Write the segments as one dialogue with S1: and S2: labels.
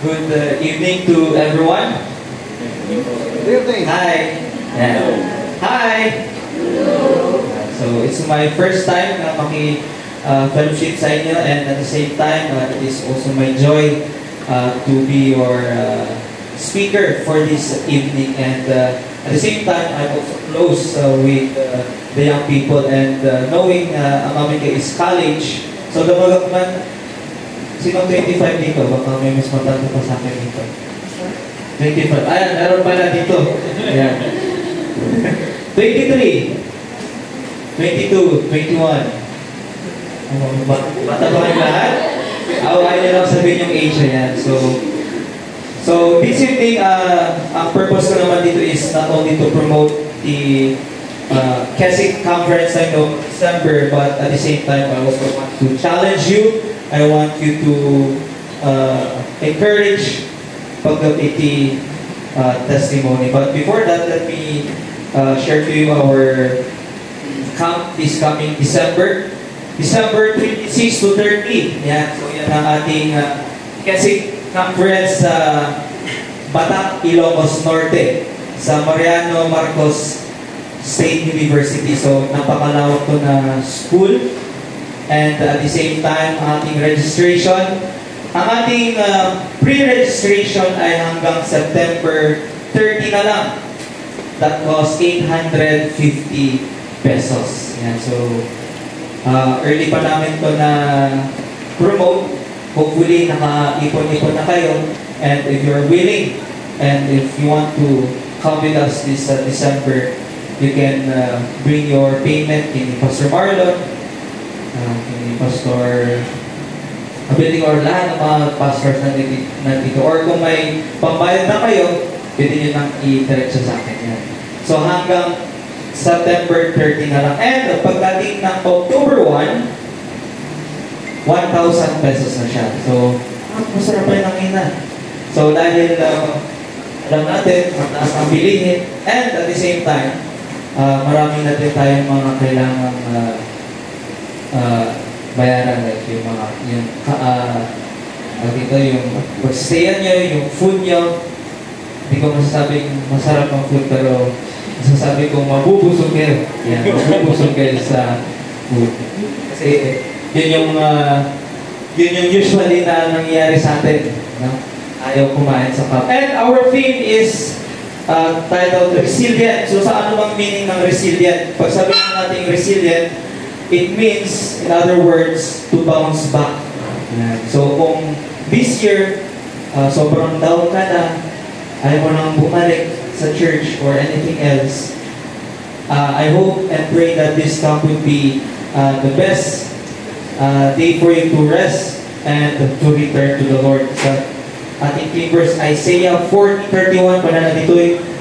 S1: Good evening to everyone.
S2: Good evening.
S1: Hi. Yeah. Hi. So it's my first time na maki-fellowship sa inyo, and at the same time, it is also my joy to be your speaker for this evening. And at the same time, I'm also close with the young people, and knowing ang amin kayo is college. So damagak man, sino 25 dito? Baka may mas matanda pa sa akin dito. 25. Ayan, meron pala dito. Ayan. 23. 22, 21. Bata ba kayo lahat? Ayaw lang sabihin yung age na yan. So this evening, ang purpose ko naman dito is not only to promote the CASIC conference I know December, but at the same time, I also want to challenge you. I want you to encourage pagkapiti testimony. But before that, let me share to you our camp this coming December 26 to 30. Yan. So yan ang ating CASIC conference sa Batak, Ilocos Norte, sa Mariano Marcos State University. So napakalawak to na school. And at the same time, ating registration. Ang ating pre-registration ay hanggang September 30 na lang. That costs 850 pesos. Yan. So, early pa namin to na promote. Hopefully, naka-ipon-ipon na kayo. And if you're willing, and if you want to come with us this December, you can bring your payment in Pastor Marlon, in Pastor Abiling, or lahat ng mga pastors nandito. Or kung may pambayad na kayo, pwede nyo nang i-direct sa akin yan. So hanggang September 30 na lang. And pagdating ng October 1, 1,000 pesos na siya. So, masarap pa yung ina. So dahil alam natin, mataas ang bilihin, and at the same time, marami natin tayong mga kailangang bayaran, like yung mga yung pag-stayan nyo, yung food nyo. Hindi ko masasabing masarap ang food, pero masasabi kong mabubusog kayo. Yan, mabubusog kayo sa food. Kasi yun yung usually na nangyayari sa atin, no? Ayaw kumain sa cup. And our theme is titled Resilient. So sa ano bang meaning ng resilient? Pag sabihin natin resilient, it means, in other words, to bounce back. So kung this year, sobrang down ka na, ayaw mo nang bumalik sa church or anything else, I hope and pray that this camp will be the best day for you to rest and to return to the Lord. Sa ating king verse, Isaiah 40:31,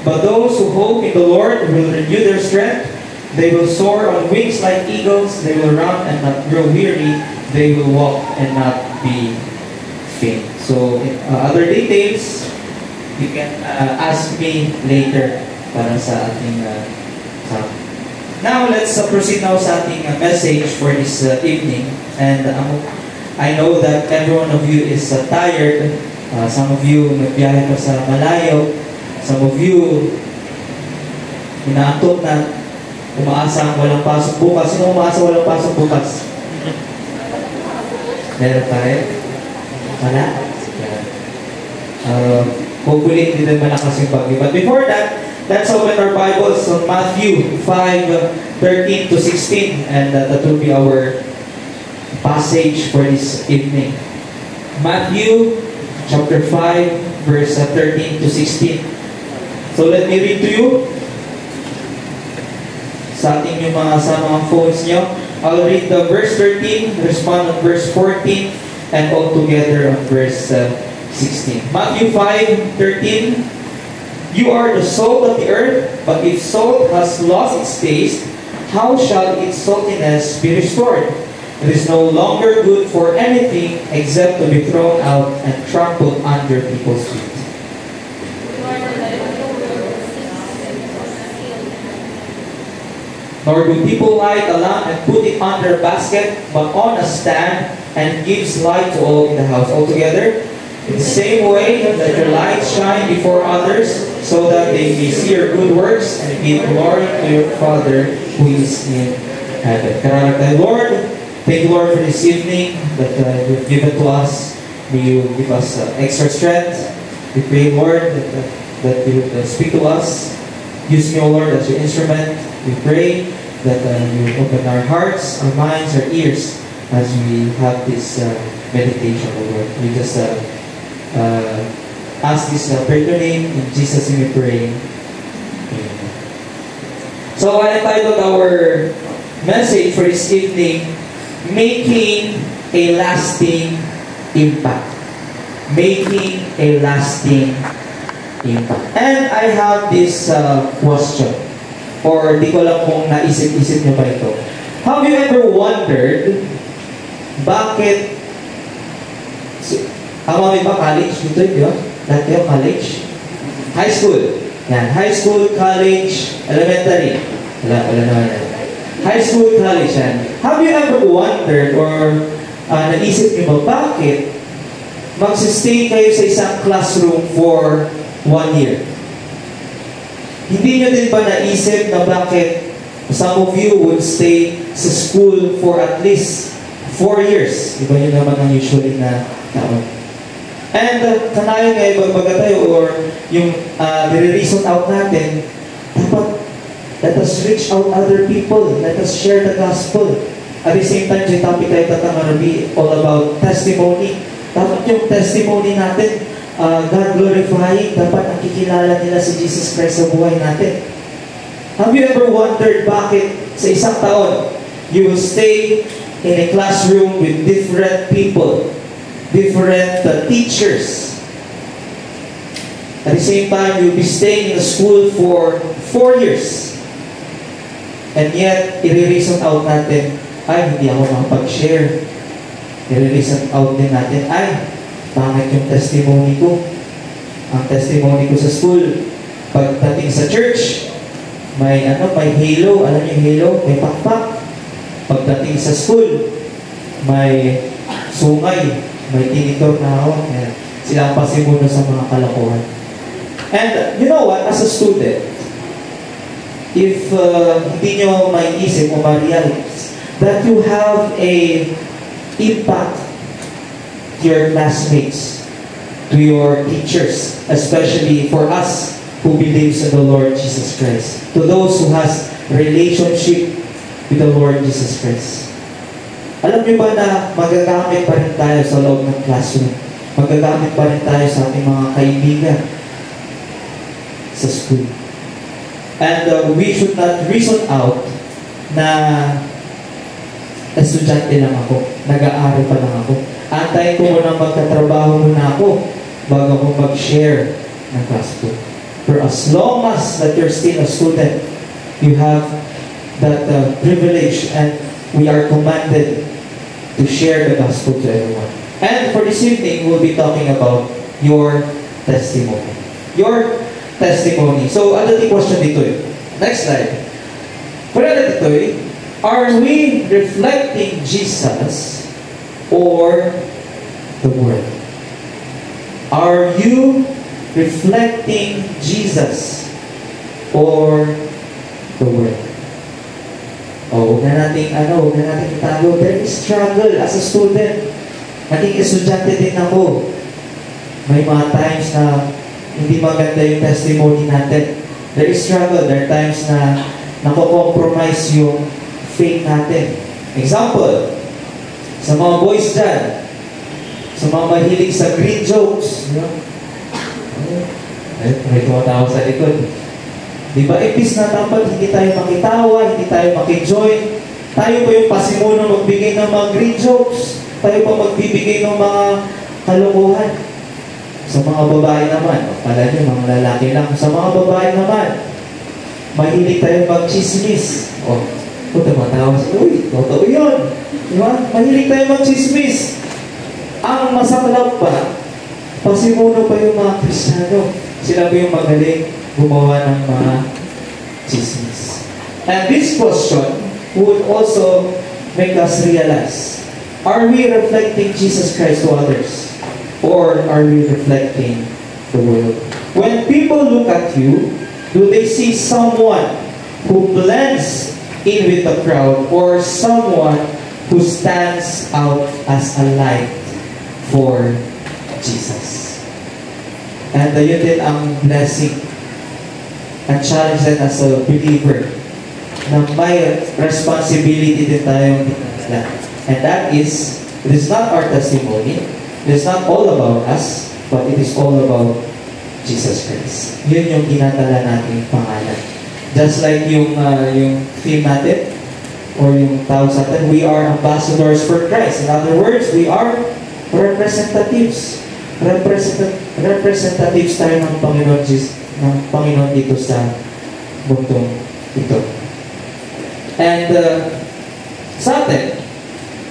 S1: but those who hope in the Lord will renew their strength. They will soar on wings like eagles. They will run and not grow weary. They will walk and not be faint. So, other details, you can ask me later para sa ating Now, let's proceed now sa ating message for this evening. And I know that every one of you is tired. Some of you nagbiyahe pa sa malayo. Some of you inaantok na, umaasa walang pasok bukas. Sino umaasa walang pasok bukas? Meron pa rin? Wala? Hopefully, hindi din malakas yung bagyo. But before that, let's open our Bibles on Matthew 5:13 to 16. And that will be our passage for this evening. Matthew chapter 5, verse 13 to 16. So let me read to you. Sa ating yung mga sa mga phones nyo, I'll read the verse 13, respond on verse 14, and all together on verse 16. Matthew 5:13. You are the salt of the earth, but if salt has lost its taste, how shall its saltiness be restored? It is no longer good for anything except to be thrown out and trampled under people's feet. Nor do people light a lamp and put it under a basket, but on a stand, and gives light to all in the house. Altogether, In the same way, let your light shine before others, so that they may see your good works and give glory to your Father who is in heaven. Karagay, Lord, thank you, Lord, for this evening that you've given to us. May you give us extra strength. We pray, Lord, that you would speak to us. Use me, O Lord, as your instrument. We pray that you open our hearts, our minds, our ears as we have this meditation, O Lord. We just ask this prayer to name. In Jesus' name we pray. Amen. So I entitled our message for this evening, Making a Lasting Impact. Making a lasting impact. And I have this question, or di ko lang kung naisip-isip nyo ba ito. Have you ever wondered bakit may ba college dito, di ba? Dati yung college? High school. Yan. High school, college, elementary. Wala naman yan. High school, college yan. Have you ever wondered or naisip nyo ba bakit magsistay kayo sa isang classroom for 1 year? Hindi nyo din ba naisip na bakit some of you would stay sa school for at least 4 years? Iba yun naman ang usually na taon. And kanayon ngayon magbaga tayo or yung nire-reason out natin, dapat let us reach out other people. Let us share the gospel. At the same time, yung topic tayo tatangan be all about testimony. Dapat yung testimony natin, God glorifying, dapat nakikilala nila si Jesus Christ sa buhay natin. Have you ever wondered bakit sa isang taon, you will stay in a classroom with different people, different teachers. At the same time, you'll be staying in a school for 4 years. And yet, i-reason out natin, ay, hindi ako makapag-share. I-reason out din natin, ay, pangit yung testimony ko. Ang testimony ko sa school, pagdating sa church, may halo, alam niyo yung halo, may pakpak. Pagdating sa school, may sungay, may tinitor na hawak. Sila ang pasimuno sa mga kalokohan. And you know what, as a student, if hindi nyo may isip o ma-realize that you have a impact to your classmates, to your teachers, especially for us who believes in the Lord Jesus Christ, to those who has relationship with the Lord Jesus Christ. Alam niyo ba na magagamit pa rin tayo sa loob ng classroom? Magagamit pa rin tayo sa ating mga kaibigan sa school. And we should not reason out na estudyante lang ako, nag-aaral pa lang ako. Antayin ko muna magkatrabaho muna ako bago ako mag-share ng gospel. For as long as that you're still a student, you have that privilege and we are commanded to share the gospel to everyone. And for this evening, we'll be talking about your testimony. Your testimony. So, ano yung question dito eh? Next slide. Kung ano dito eh, are we reflecting Jesus or the Word? Are you reflecting Jesus or the Word? Huwag na natin itago. There is struggle as a student. Naging estudyante din ako. May mga times na hindi maganda yung testimony natin. There is struggle. There are times na nako-compromise yung faith natin. Example, sa mga boys dyan, sa mga mahilig sa green jokes, may tumatawa sa likod. Di ba, ipis na dapat hindi tayo makitawa, hindi tayo makijoin. Tayo pa yung pasimuno magbigay ng mga green jokes. Tayo pa magbibigay ng mga kalokohan. Sa mga babae naman, pala nyo, mga lalaki lang. Sa mga babae naman, mahilig tayo mag-chismis. Tumatawa siya, uy, totoo yun. Diba? Mahilig tayo mag-chismis. Ang masaklap pa, pasimuno pa yung mga Kristiyano. Sila pa yung magaling gumawa ng mga chismis. And this question would also make us realize, are we reflecting Jesus Christ to others? Or are we reflecting the world? When people look at you, do they see someone who blends in with the crowd or someone who stands out as a light for Jesus? And yun din ang blessing and challenge din as a believer na may responsibility din tayong dinadala. And that is, it is not our testimony, it is not all about us, but it is all about Jesus Christ. Yun yung dinadala nating pangalan. Just like yung theme natin, or yung tawag sa atin, we are ambassadors for Christ. In other words, we are representatives. Representatives tayo ng Panginoon dito sa mundong ito. And sa atin,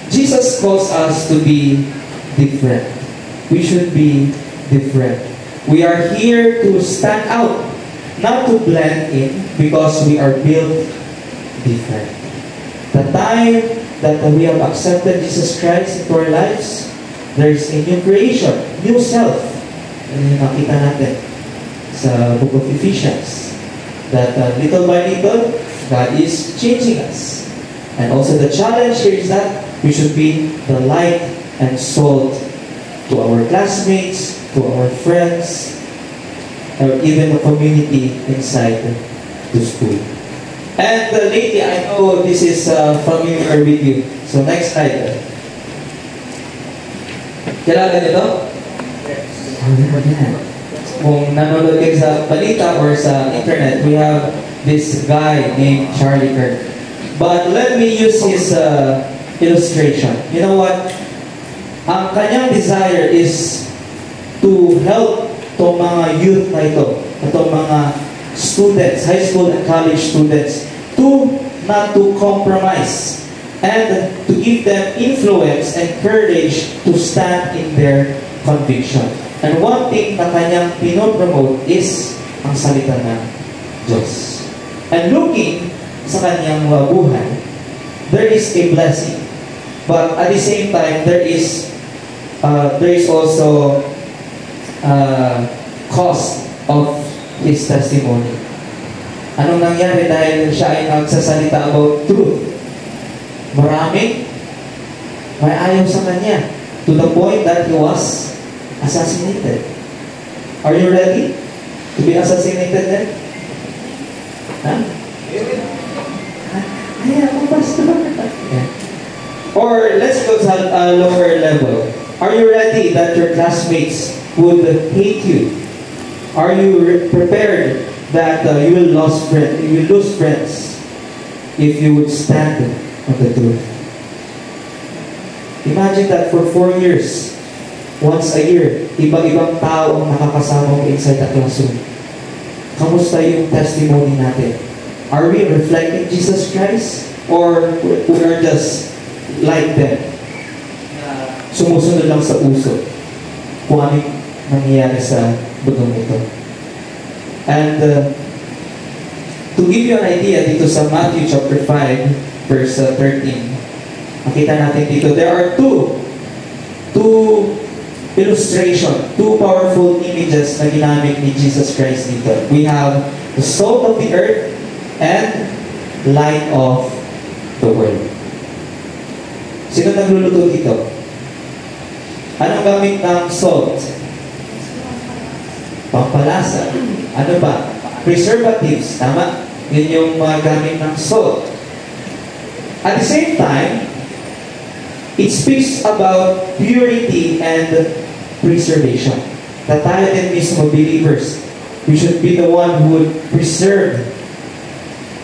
S1: Jesus calls us to be different. We should be different. We are here to stand out, not to blend in, because we are built different. The time that we have accepted Jesus Christ into our lives, there is a new creation, new self. And nakita natin sa book of Ephesians that little by little, God is changing us. And also the challenge here is that we should be the light and salt to our classmates, to our friends, or even the community inside the school. And lately, I know this is familiar with you. So next slide. Kilala nito? Yes. Kung nanonood kayo sa balita or sa internet, we have this guy named Charlie Kirk. But let me use his illustration. You know what? Ang kanyang desire is to help itong mga youth na ito, itong mga students, high school and college students, to not to compromise and to give them influence and courage to stand in their conviction. And one thing na kanyang pinopromote is ang salita ng Diyos. And looking sa kanyang buhay, there is a blessing. But at the same time, there is also cost of his testimony. Anong nangyari dahil siya ay nagsasalita about truth? Maraming may ayaw sa kanya to the point that he was assassinated. Are you ready to be assassinated then? Huh? Ay, ako pastor. Yeah. Or let's go to a lower level. Are you ready that your classmates would hate you? Are you prepared that you will lose friends if you would stand on the truth? Imagine that for 4 years, once a year, ibang-ibang tao ang nakakasama mo inside the classroom. Kamusta yung testimony natin? Are we reflecting Jesus Christ? Or we are just like them? Sumusunod lang sa uso kung anong nangyayari sa bundong ito. And to give you an idea, dito sa Matthew chapter 5, verse 13, makita natin dito, there are two illustration, two powerful images na ginamit ni Jesus Christ dito. We have the salt of the earth and light of the world. Sino nagluluto dito? Anong gamit ng salt? Pampalasa. Ano ba? Preservatives. Tama? Yun yung mga gamit ng salt. At the same time, it speaks about purity and preservation. That tayo din mismo believers, we should be the one who would preserve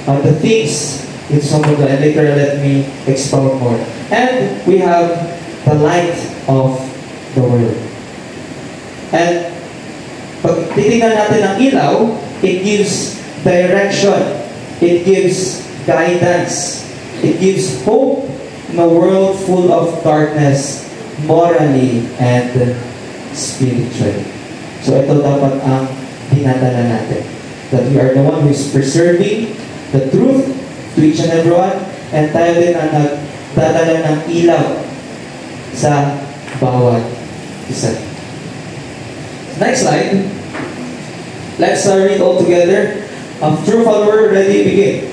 S1: the things in some of the, and later let me expound more. And we have the light of the world. And pag titingnan natin ang ilaw, it gives direction, it gives guidance, it gives hope in a world full of darkness, morally and spiritually. So ito dapat ang dinadala natin. That we are the one who is preserving the truth to each and everyone, and tayo din ang nagdadala ng ilaw sa bawat isa. Next slide. Let's read all together. True follower, ready, begin.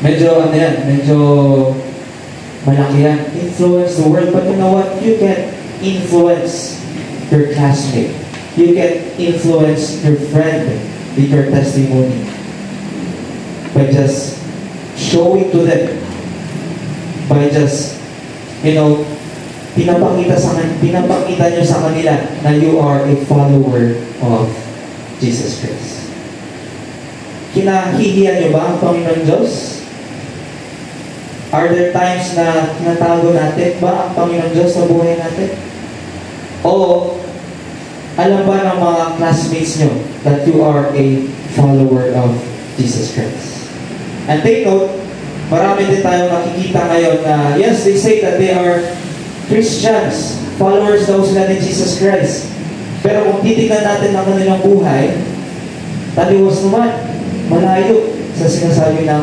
S1: Medyo ano yan, medyo malaki yan. Influence the world. But you know what? You can influence your classmate. You can influence your friend with your testimony. By just showing to them. By just, pinapakita nyo sa kanila na you are a follower of Jesus Christ. Kinahihiyan nyo ba ang Panginoon Diyos? Are there times na tinatago natin ba ang Panginoon Diyos sa buhay natin? O alam ba ng mga classmates nyo that you are a follower of Jesus Christ? And take note, marami din tayong nakikita ngayon na yes, they say that they are Christians, followers daw sila ni Jesus Christ. Pero kung titignan natin ang kanilang buhay, taliwas naman, malayo sa sinasabi ng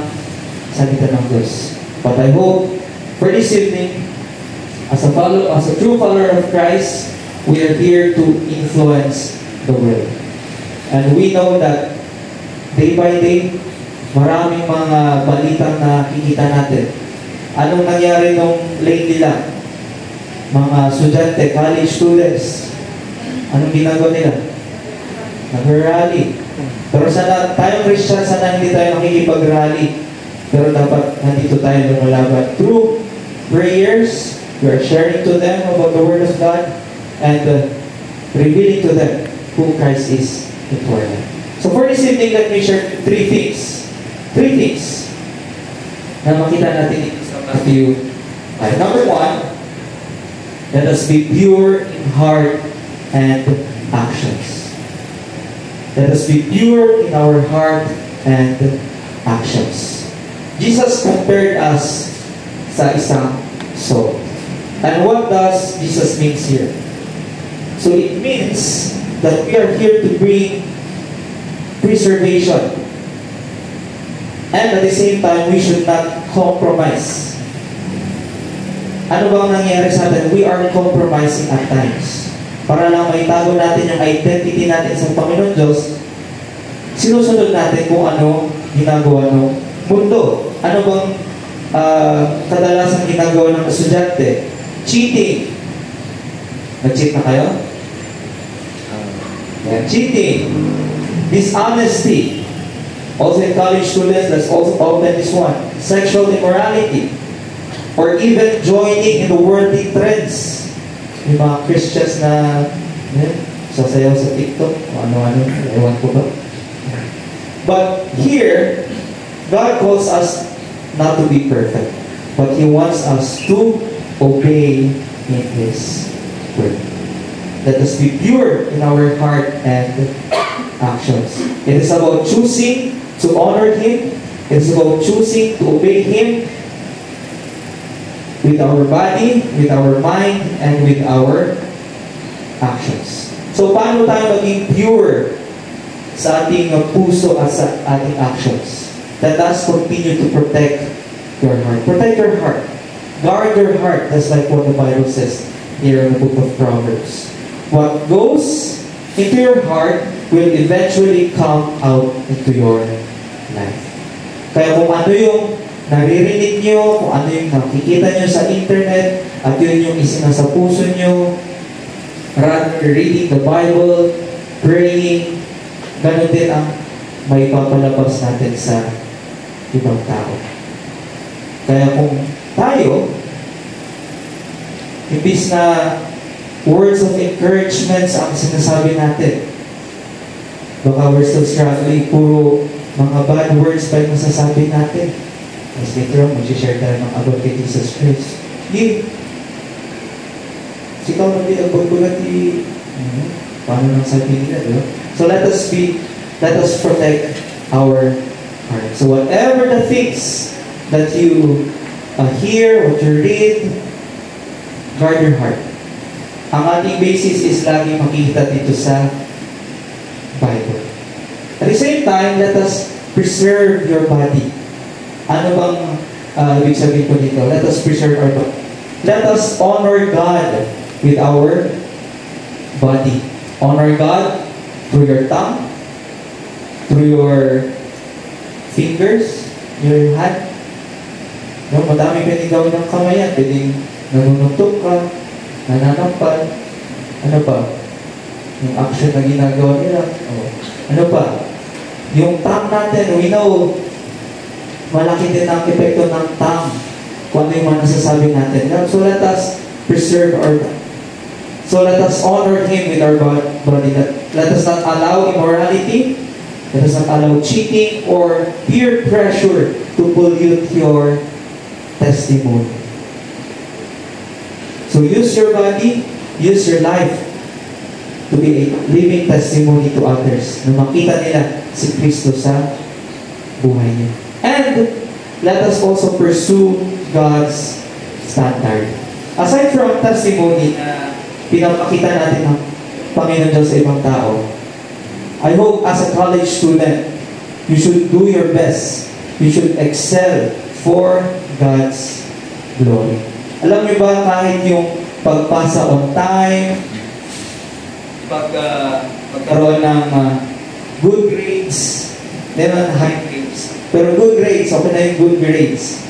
S1: salita ng Diyos. But I hope for this evening, as a true follower of Christ, we are here to influence the world. And we know that day by day, maraming mga balitang nakikita natin. Anong nangyari nung lately lang? Mga estudyante, college students, anong ginagawa nila? Nag-rally. Pero sana, tayong Christian, sana hindi tayo nakikipag-rally. Pero dapat nandito tayo lumalaban. Through prayers, we are sharing to them about the Word of God and revealing to them who Christ is in our life. So for this evening, let me share three things. Three things na makita natin sa Matthew 5. Number 1, let us be pure in heart and actions. Let us be pure in our heart and actions. Jesus compared us sa isang salt. And what does Jesus mean here? So it means that we are here to bring preservation. And at the same time, we should not compromise. Ano bang nangyayari sa atin? We are compromising at times. Para lang maitago natin yung identity natin sa Panginoon Diyos, sinusunod natin kung ano ginagawa ng mundo. Ano bang kadalasan ginagawa ng estudyante? Cheating. Nag-cheat na kayo? Cheating. Dishonesty. Also in college students, let's also open this one. Sexual immorality. Or even joining in the worldly trends. Yung mga Christians na sasayaw sa TikTok, o ano-ano, ewan ko ba? But here, God calls us not to be perfect, but He wants us to obey in His word. Let us be pure in our heart and actions. It is about choosing to honor Him. It is about choosing to obey Him with our body, with our mind, and with our actions. So, paano tayo maging pure sa ating puso at sa ating actions? Let us continue to protect your heart. Protect your heart. Guard your heart. That's like what the Bible says here in the book of Proverbs. What goes into your heart will eventually come out into your life. Kaya kung ano yung naririnig nyo, kung ano yung nakikita nyo sa internet, at yun yung isinasa puso nyo, rather reading the Bible, praying, ganun din ang may papalabas natin sa ibang tao. Kaya kung tayo, imbis na words of encouragement ang sinasabi natin, baka we're still struggling, puro mga bad words pa yung masasabi natin. As later on, mag-share tayo ng about kay Jesus Christ. Hindi. Sikaw na pinagbagulat paano nang sabi nila, diba? So let us protect our heart. So whatever the things that you hear, what you read, guard your heart. Ang ating basis is lagi makikita dito sa Bible. At the same time, let us preserve your body. Ano bang Ibig sabihin ko dito, let us preserve our body. Let us honor God with our body. Honor God through your tongue, through your fingers, your hand. No, madami pwedeng gawin ng kamay yan. Pwedeng nanununtok ka, nananampal. Ano pa? Yung action na ginagawa nila. Oh. Ano pa? Yung tongue natin, we know, malaki din ang epekto ng tongue kung ano yung mga nasasabi natin. So let us preserve our tongue. So let us honor Him with our body. Let us not allow immorality. Let us not allow cheating or peer pressure to pollute your testimony. So use your body, use your life to be a living testimony to others. Na makita nila si Kristo sa buhay niya. And let us also pursue God's standard. Aside from testimony na pinapakita natin ng Panginoon Diyos sa ibang tao, I hope as a college student, you should do your best. You should excel for God's glory. Alam niyo ba, kahit yung pagpasa on time, pagkaroon ng good grades, never high grades, pero good grades, okay na yung good grades.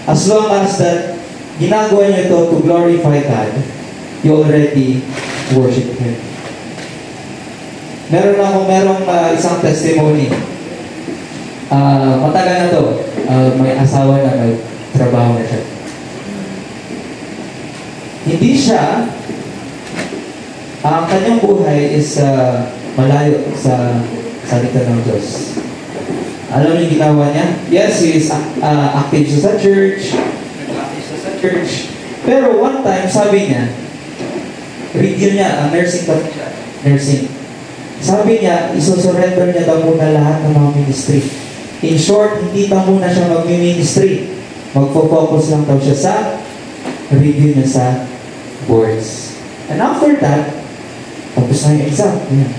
S1: As long as that ginagawa niyo ito to glorify God, you already worship Him. Merong isang testimony. Matagal na to. May asawa na, may trabaho na siya. Hindi siya, ang kanyang buhay is malayo sa salita ng Diyos. Alam niyo yung ginawa niya? Yes, he is active sa church. Nag-active sa church. Pero one time, sabi niya, review niya, nursing kasi siya. Nursing. Sabi niya, isusurrender niya daw muna lahat ng mga ministry. In short, hindi daw muna siya mag-ministry. Magpo-focus lang daw siya sa review niya sa boards. And after that, tapos na yung exam. Yan.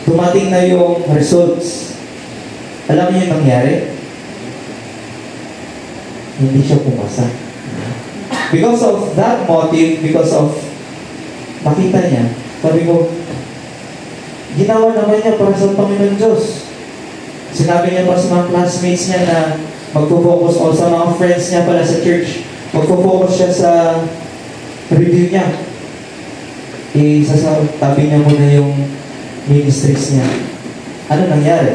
S1: Dumating na yung results. Alam niyo yung nangyari? Hindi siya pumasa. Because of that motive, because of nakita niya, sabi ko, ginawa naman niya para sa Panginoon Diyos. Sinabi niya pa sa mga classmates niya na magpo-focus o sa mga friends niya pala sa church, magpo-focus siya sa review niya. Isasabi niya muna yung ministries niya. Ano nangyari?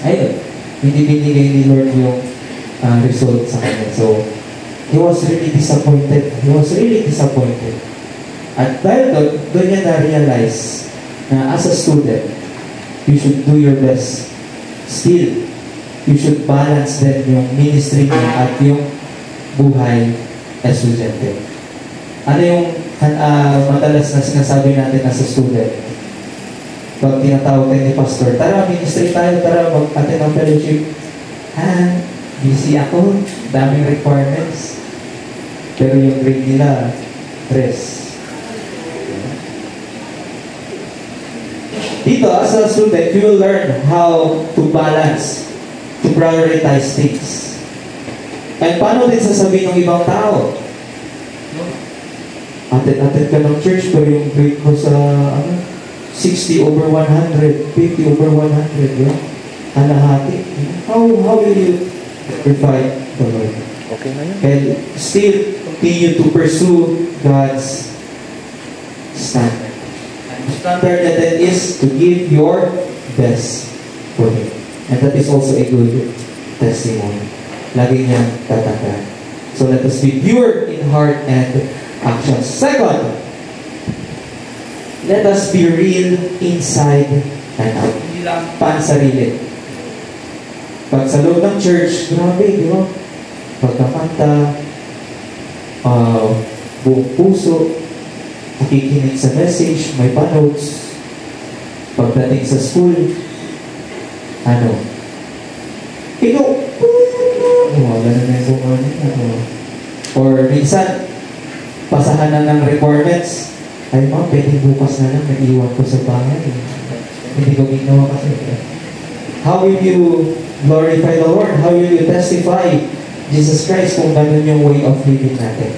S1: Ayun, hindi binigay ni Lord yung result sa kanya. So, he was really disappointed. He was really disappointed. At dahil doon niya na-realize na as a student, you should do your best. Still, you should balance din yung ministry niya at yung buhay estudyante. Ano yung madalas na sinasabi natin as a student? Pag tinatawag tayo ni Pastor, tara, ministry tayo, tara, mag-attend ng fellowship. Busy ako, daming requirements. Pero yung grade nila, 3. Dito, as a student, you will learn how to balance, to prioritize things. And paano din sasabihin ng ibang tao? Attend ka ng church, pero yung grade ko sa 60 over 100, 50 over 100, yeah? Kalahati. How will you verify the Lord?
S2: Okay na yun.
S1: And still continue to pursue God's standard. And the standard that is to give your best for Him. And that is also a good testimony. Lagi niyang tatandaan. So let us be pure in heart and actions. Second, let us be real inside and out. Hindi lang pansarili. Pag sa loob ng church, grabe, di ba? Pagkakanta, buong puso, nakikinig sa message, may pa-notes. Pagdating sa school, ikaw, ganun na yung buwan. Or minsan, pasahan na ng requirements, ay ma'am, pwede bukas na lang, nag-iwan ko sa bahay. Hindi ko ginawa kasi. How will you glorify the Lord? How will you testify Jesus Christ kung ganun yung way of living natin.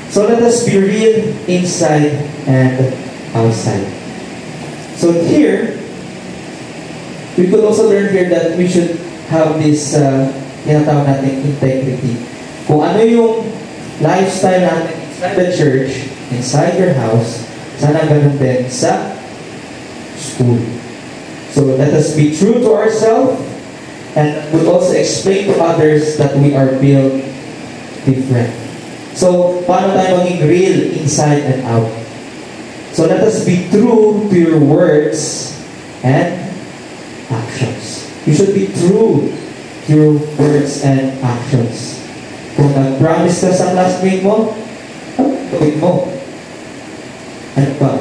S1: So let us be real inside and outside. So here, we could also learn here that we should have this tinatawag natin integrity. Kung ano yung lifestyle natin inside the church, inside your house, sana ganun din sa school. So let us be true to ourselves and would also explain to others that we are built different. So, paano tayo maging real inside and out? So let us be true to your words and actions. You should be true to your words and actions. Kung nag-promise ka sa classmate mo, gawin mo. Ano pa?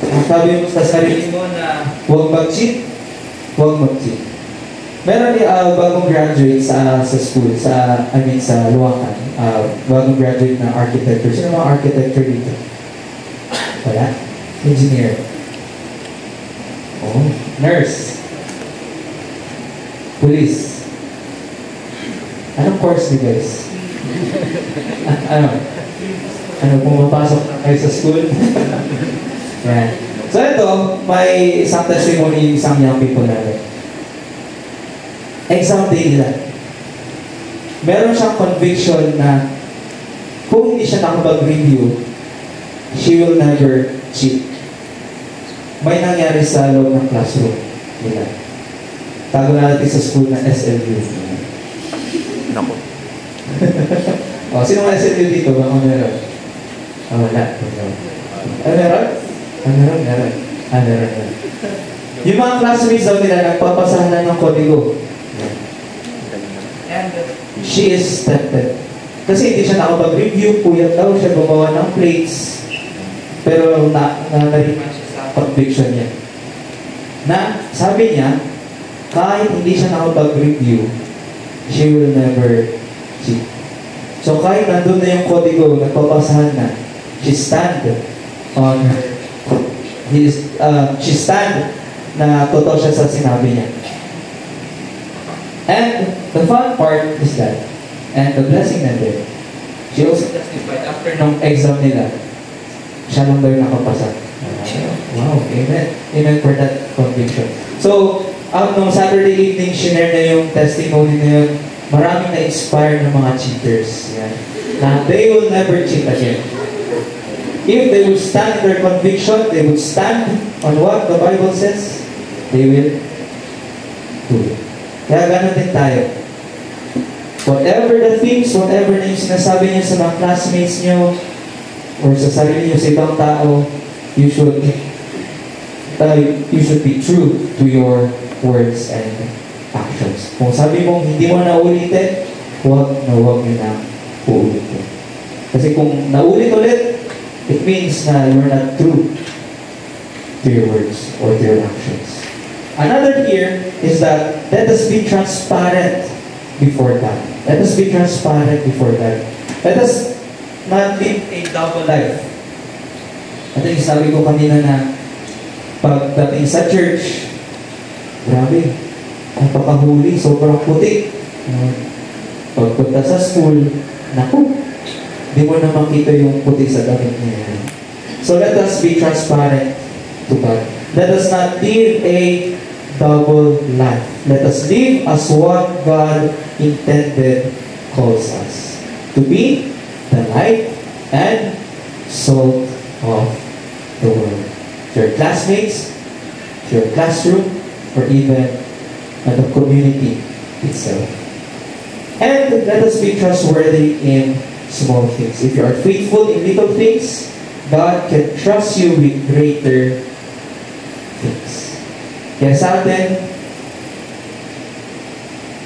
S1: Kung sabi mo sa sarili mo na huwag mag-cheat, huwag mag-cheat. Meron bagong graduate sa school, sa Luwakan, bagong graduate na architecture. Sino mga architecture dito? Wala? Engineer. Oh, nurse. Police. Anong course niyo guys? Ano, pumapasok na kayo sa school? Yan. So ito, may isang testimony, isang young people natin. Exam day nila. Meron siyang conviction na kung hindi siya nakapag-review, she will never cheat. May nangyari sa loob ng classroom nila. Tago na natin sa school na SLU.
S2: Nako.
S1: O, sino mga SLU dito? Baka meron? Wala. Meron? Meron. Yung mga classmates daw nila, nagpapasahan na ng kodigo. And she is tempted. Kasi hindi siya nakapag-review, puyat daw siya gumawa ng plates. Pero nariman siya sa conviction niya. Na sabi niya, kahit hindi siya nakapag-review, she will never cheat. So kahit nandun na yung kodigo, nagpapasahan na, she stand on her, she stand na totoo siya sa sinabi niya. And the fun part is that, and the blessing na din, she also testified after nung exam nila, siya lang daw yung nakapasa. Wow, amen. Amen for that conviction. So, nung Saturday evening, shinare na yung testimony na yun, maraming na-inspire ng mga cheaters. Yan. Na they will never cheat again. If they will stand in their conviction, they would stand on what the Bible says, they will do it. Kaya gano'n din tayo. Whatever the things, whatever na yung sinasabi niyo sa mga classmates niyo, or sa sarili niyo sa ibang tao, you should be true to your words and actions. Kung sabi mong hindi mo na ulitin, huwag niyo na uulitin. Kasi kung naulit ulit, it means na you're not true to your words or to your actions. Another here is that let us be transparent before God. Let us be transparent before God. Let us not live a double life. At yung sabi ko kanina na pagdating sa church, grabe, napakahuli, sobrang puti. Pagpunta sa school, naku, di mo na makita yung puti sa damit niya. So let us be transparent to God. Let us not live a double life. Let us live as what God intended calls us. To be the light and salt of the world. To your classmates, to your classroom, or even at the community itself. And let us be trustworthy in small things. If you are faithful in little things, God can trust you with greater things. Kaya sa atin,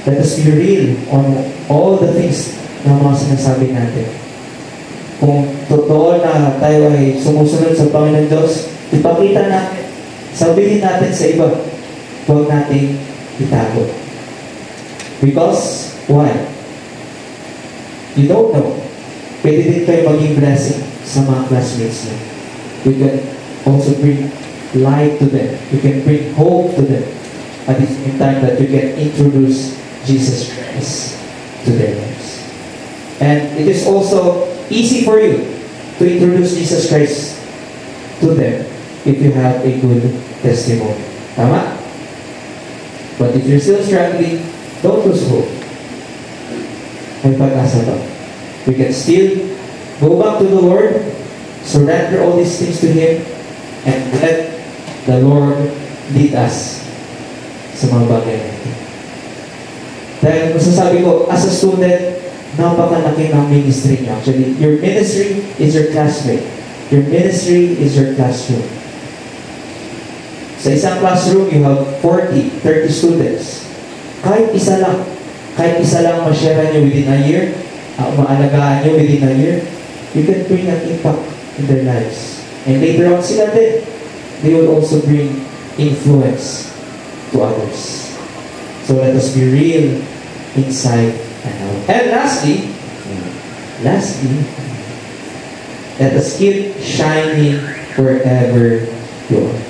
S1: let us be real on all the things na mga sinasabi natin. Kung totoo na tayo ay sumusunod sa Panginoon Diyos, ipakita natin, sabihin natin sa iba, huwag natin itago. Because, why? You don't know. Pwede din kayo maging blessing sa mga classmates niyo. You can also bring light to them. You can bring hope to them. At the same time that you can introduce Jesus Christ to their lives. And it is also easy for you to introduce Jesus Christ to them if you have a good testimony. Tama? But if you're still struggling, don't lose hope. May pag-asa to. We can still go back to the Lord, surrender all these things to Him, and let the Lord lead us sa mga bagay natin. Dahil masasabi ko, as a student, napakalaki ng ministry niya. Actually, your ministry is your classmate. Your ministry is your classroom. Sa isang classroom, you have 40, 30 students. Kahit isa lang ma-share nyo within a year, maalagaan nyo within a year, you can bring an impact in their lives. And later on sila din, they will also bring influence to others. So let us be real inside and out. And lastly, let us keep shining wherever you are.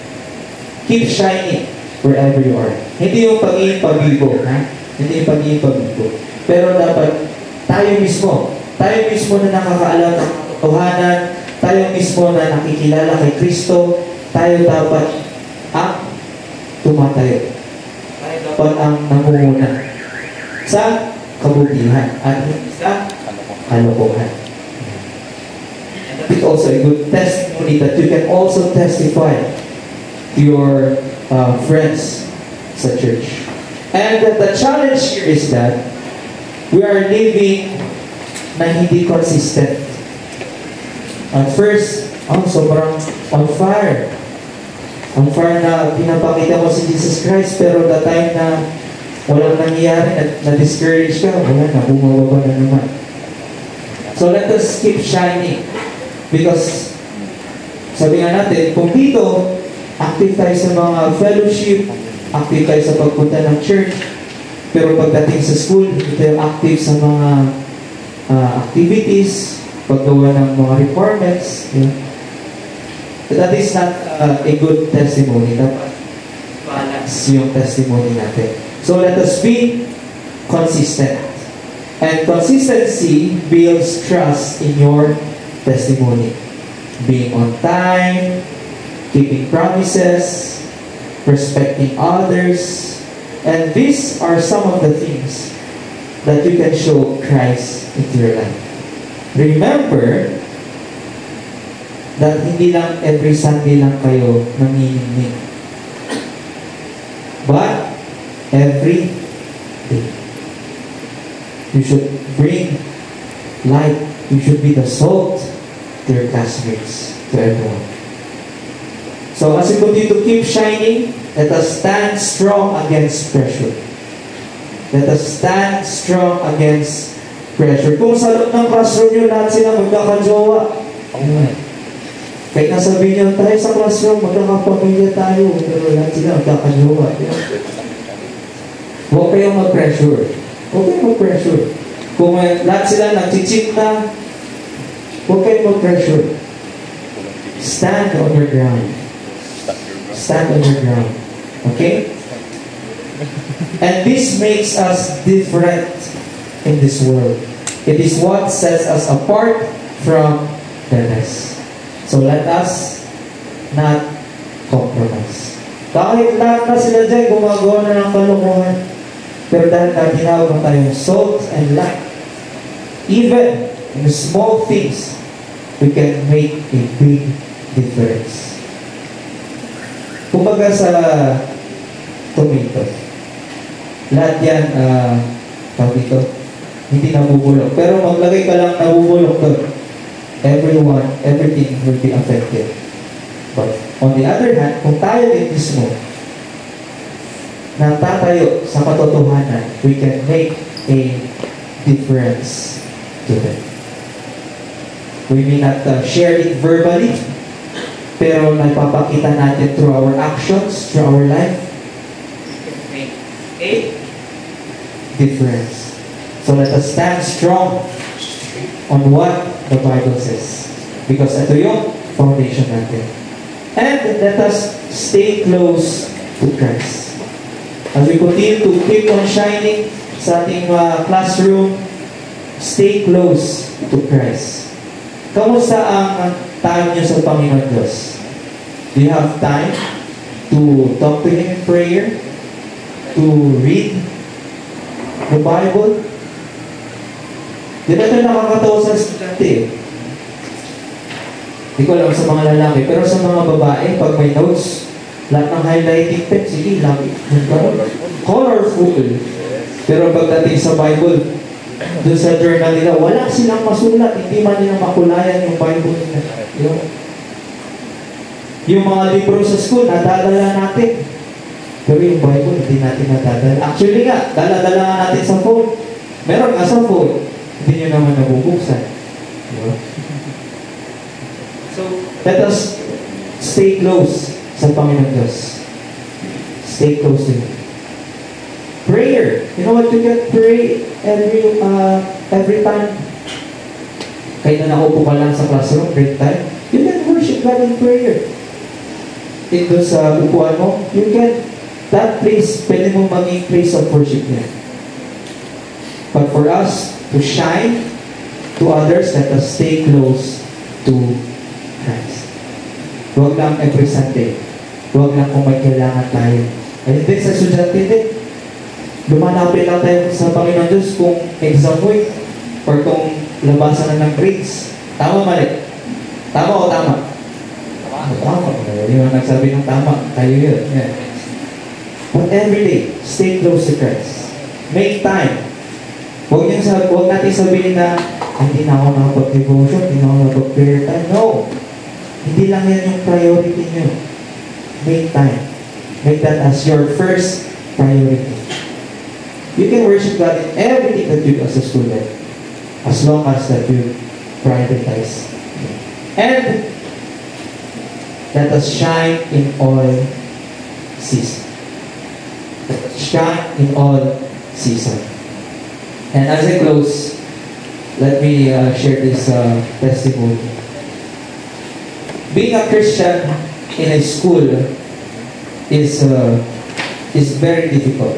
S1: Keep shining wherever you are. Hindi yung pagiging pabibo, ha? Hindi yung pagiging pabibo. Pero dapat tayo mismo na nakakaalam ng katotohanan, tayo mismo na nakikilala kay Kristo, tayo dapat ang tumatayo. Tayo dapat ang namumuna sa kabutihan at sa kalokohan. And that is also a good testimony that you can also testify to your friends sa church. And the challenge here is that we are living na hindi consistent. At first, sobrang on fire. On fire na pinapakita mo si Jesus Christ, pero the time na walang nangyayari, na-discourage ka, wala na, bumababa na naman. So let us keep shining. Because, sabi nga natin, kung dito, active tayo sa mga fellowship, active tayo sa pagpunta ng church, pero pagdating sa school, hindi tayo active sa mga activities, paggawa ng mga requirements. Yeah. That is not a good testimony. Dapat balance yung testimony natin. So let us be consistent. And consistency builds trust in your testimony. Being on time, keeping promises, respecting others, and these are some of the things that you can show Christ into your life. Remember that hindi lang every Sunday lang kayo nanginginig, but every day. You should bring light. You should be the salt to your classmates, to everyone. So as we continue to keep shining, let us stand strong against pressure. Let us stand strong against pressure. Kung sa loob ng classroom nyo, lahat sila magkakajowa. Kahit nasabihin nyo, tayo sa classroom, magkakapamilya tayo, pero lahat sila magkakajowa. Huwag kayong mag-pressure. Huwag kayong mag-pressure. Kung lahat sila nag-cheat na, huwag kayong mag-pressure. Stand on your ground. Stand on your ground. Okay? And this makes us different in this world. It is what sets us apart from the rest. So let us not compromise. Kahit lahat na sila dyan gumagawa na ng kalokohan, pero dahil na ginawag na tayong salt and light, even in small things, we can make a big difference. Kumbaga sa tomato, lahat yan, tawag dito, hindi nabubulok. Pero maglagay ka lang nabubulok doon, everything will be affected. But on the other hand, kung tayo din mismo natatayo sa katotohanan, we can make a difference to them. We may not share it verbally, pero napapakita natin through our actions, through our life, we can make a difference. So let us stand strong on what the Bible says. Because ito yung foundation natin. And let us stay close to Christ. As we continue to keep on shining, sa ating classroom, stay close to Christ. Kamusta ang time niyo sa Panginoon Diyos? Do you have time to talk to Him in prayer? To read the Bible? Di ba ito nakakatawa sa estudyante eh? Hindi ko alam sa mga lalaki, pero sa mga babae, pag may notes, lahat ng highlighting pen, sige, lagi. Colorful. Pero pagdating sa Bible, doon sa journal nila, wala silang masulat, hindi man nila makulayan yung Bible nila. Yung mga libro sa school, nadadala natin. Pero yung Bible, hindi natin nadadala. Actually nga, dala-dala nga natin sa phone. Meron nga sa phone, hindi nyo naman nabubuksan. So, let us stay close sa Panginoon Diyos. Stay close to Him. Prayer. You know what? You can pray every time. Kahit na nakaupo ka lang sa classroom, break time, you can worship God in prayer. Ito sa upuan mo, you can, that place, pwede mo maging place of worship niya. But for us to shine to others, let us stay close to Christ. Huwag lang every Sunday. Huwag lang kung may kailangan tayo. Ayun din sa estudyante din. Lumalapit lang tayo sa Panginoon Diyos kung exam week or kung labasan na ng grades. Tama, mali? Tama o tama? Tama. Yung nagsabi ng tama, tayo yun. Yeah. But every day, stay close to Christ. Make time. Huwag natin sabihin na, hindi na ako nakapag-devotion, hindi na ako nakapag-prayer time. No. Hindi lang yan yung priority nyo. Make time. Make that as your first priority. You can worship God in everything that you do as a student, as long as that you prioritize. And let us shine in all seasons. Let us shine in all seasons. And as I close, let me share this testimony. Being a Christian in a school is very difficult.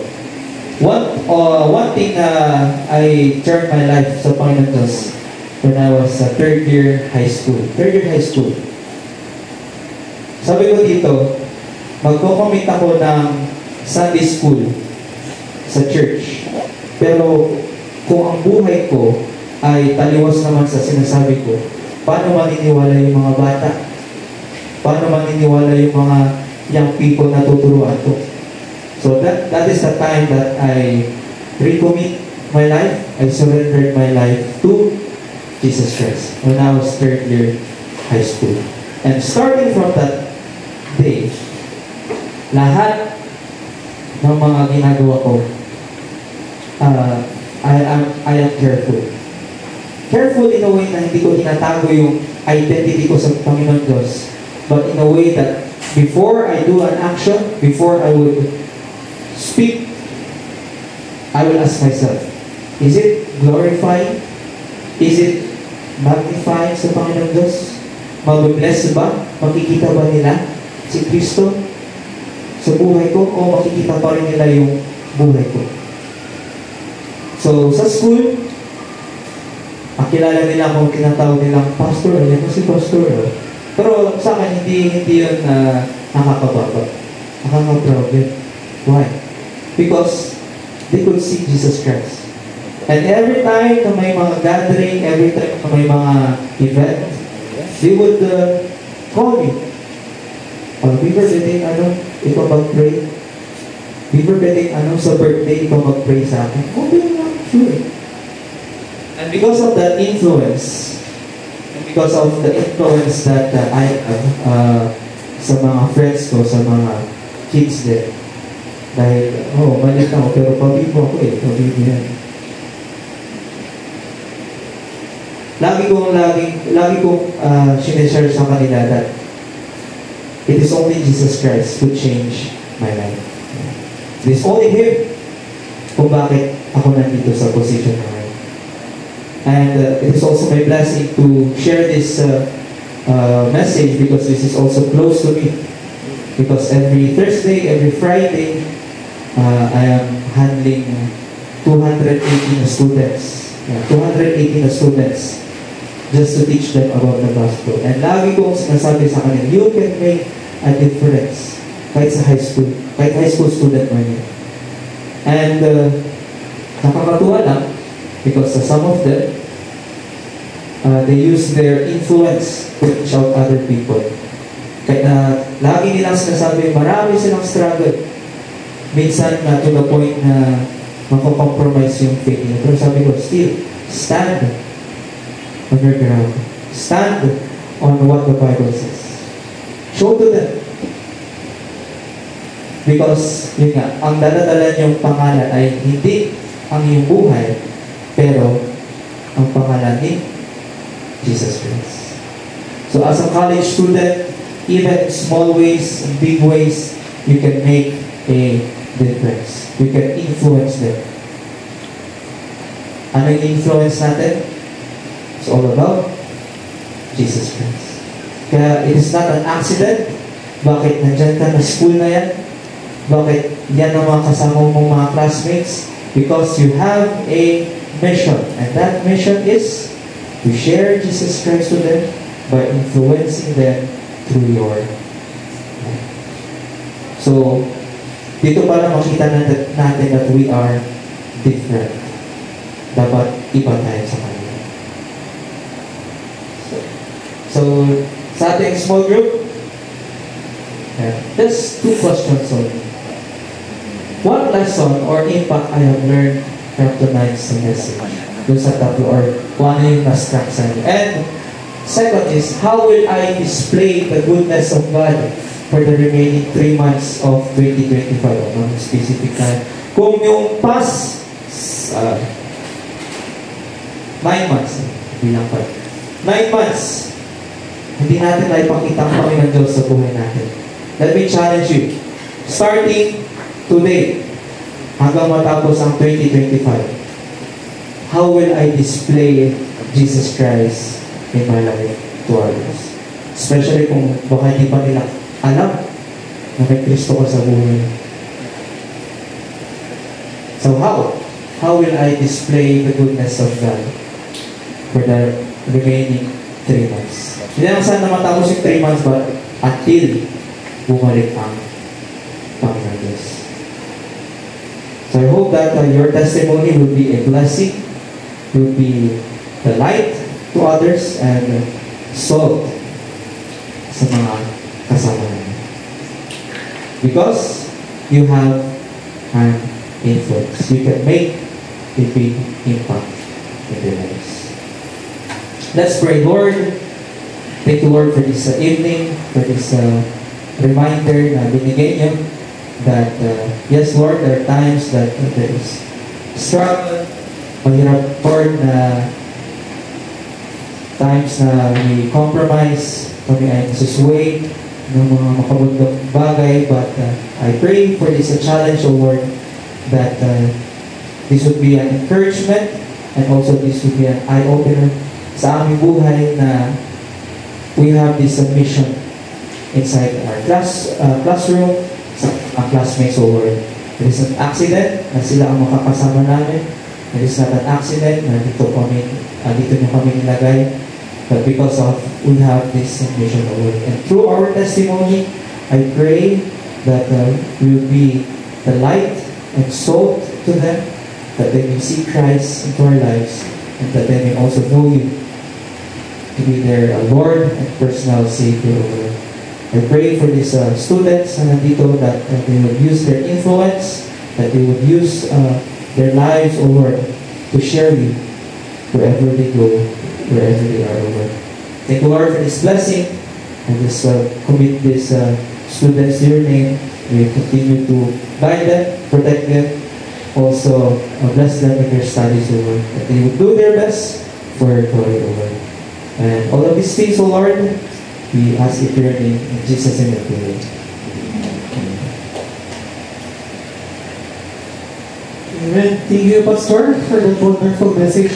S1: One thing I turned my life sa Panginoon Diyos when I was third year high school. Sabi ko dito, magko-commit ako ng Sunday school sa church. Pero kung ang buhay ko ay taliwas naman sa sinasabi ko, paano maniniwala yung mga bata? Paano maniniwala yung mga young people na tuturuan ko? So that is the time that I recommit my life. I surrendered my life to Jesus Christ when I was third year high school. And starting from that day, lahat ng mga ginagawa ko, I am careful. Careful in a way na hindi ko tinatago yung identity ko sa Panginoon Diyos, but in a way that before I do an action, before I would speak, I will ask myself, is it glorifying? Is it magnifying sa Panginoon Diyos? Mag-bless ba? Makikita ba nila si Kristo sa buhay ko? O makikita pa rin nila yung buhay ko? So, sa school, makilala nila kung tinatawag nilang pastor. Ayan ko si pastor. Pero sa akin, hindi yun nakakababa. Nakaka-proud yun. Why? Because they could see Jesus Christ. And every time na may mga gathering, every time na may mga event, they would call me. Beaver, pwedeng ikaw mag-pray? Beaver, pwedeng sa birthday ikaw mag-pray sa akin? Okay lang, sure. And because of that influence, and because of the influence that I have sa mga friends ko, sa mga kids din, dahil, maliit ako, pero pabibo ako pabibo yan. Lagi kong sinishare sa kanila that it is only Jesus Christ who changed my life. It is only Him kung bakit ako nandito sa position na ngayon. And it is also my blessing to share this message because this is also close to me. Because every Thursday, every Friday, I am handling 280 na students. 280 na students just to teach them about the gospel. And lagi kong sinasabi sa kanila, you can make a difference kahit sa high school, kahit high school student mo yun. And nakakatuwa lang because some of them, they use their influence to reach out other people. Kaya lagi nilang sinasabi, marami silang struggle. Minsan to the point na mako-compromise yung faith nila. Pero sabi ko, still, stand on your ground. Stand on what the Bible says. Show to them. Because, yun nga, ang daladala niyong pangalan ay hindi ang iyong buhay, pero ang pangalan ni Jesus Christ. So as a college student, even in small ways, in big ways, you can make a difference. You can influence them. Ano yung influence natin? It's all about Jesus Christ. Kaya it is not an accident. Bakit nandyan ka na school na yan? Bakit yan ang mga kasama mong mga classmates? Because you have a mission. And that mission is to share Jesus Christ to them by influencing them through your life. So, dito para makita natin that we are different. Dapat iba tayo sa kanila. So sa ating small group, just 2 questions only. What lesson or impact I have learned from tonight's message? Doon sa tatlo or kung ano yung na-struck sa inyo. And second is, how will I display the goodness of God for the remaining 3 months of 2025? Ano specific time? Kung yung past 9 months, bilang pa. 9 months, hindi natin na ipakita ang Panginoon Diyos sa buhay natin. Let me challenge you. Starting today, hanggang matapos ang 2025, how will I display Jesus Christ in my life to others? Especially kung baka hindi pa nila alam na may Kristo ko sa buhay. So how? How will I display the goodness of God for the remaining 3 months? Hindi lang saan na matapos yung 3 months but until bumalik ang Panginoon Diyos. So I hope that your testimony will be a blessing, will be the light to others, and salt sa mga kasama namin. Because you have an influence. You can make a big impact in their lives. Let's pray. Lord, thank you, Lord, for this evening, for this reminder na binigay niyo that, yes, Lord, there are times that there is struggle, mahirap, Lord, na times na we compromise, kami ay nasusway ng mga makabundong bagay, but I pray for this challenge, O Lord, that this would be an encouragement and also this would be an eye-opener sa aming buhay na we have this mission inside our classroom, sa mga classmates, O Lord. It is an accident na sila ang makakasama namin. It is not an accident na dito nyo kami nilagay. But because of we have this mission, O Lord. And through our testimony, I pray that we will be the light and salt to them, that they may see Christ into our lives, and that they may also know you to be their Lord and personal Savior, O Lord. I pray for these students na nandito that they will use their influence, that they will use their lives, O Lord, to share you wherever they go, wherever they are, O Lord. Thank you, Lord, for this blessing, and just commit these students to your name. We continue to guide them, protect them, also bless them in their studies, O Lord, that they will do their best for your glory, O Lord. And all of these things, O Lord, we ask it in your name, in Jesus' name we pray.
S3: Amen. Thank you, Pastor, for that wonderful message.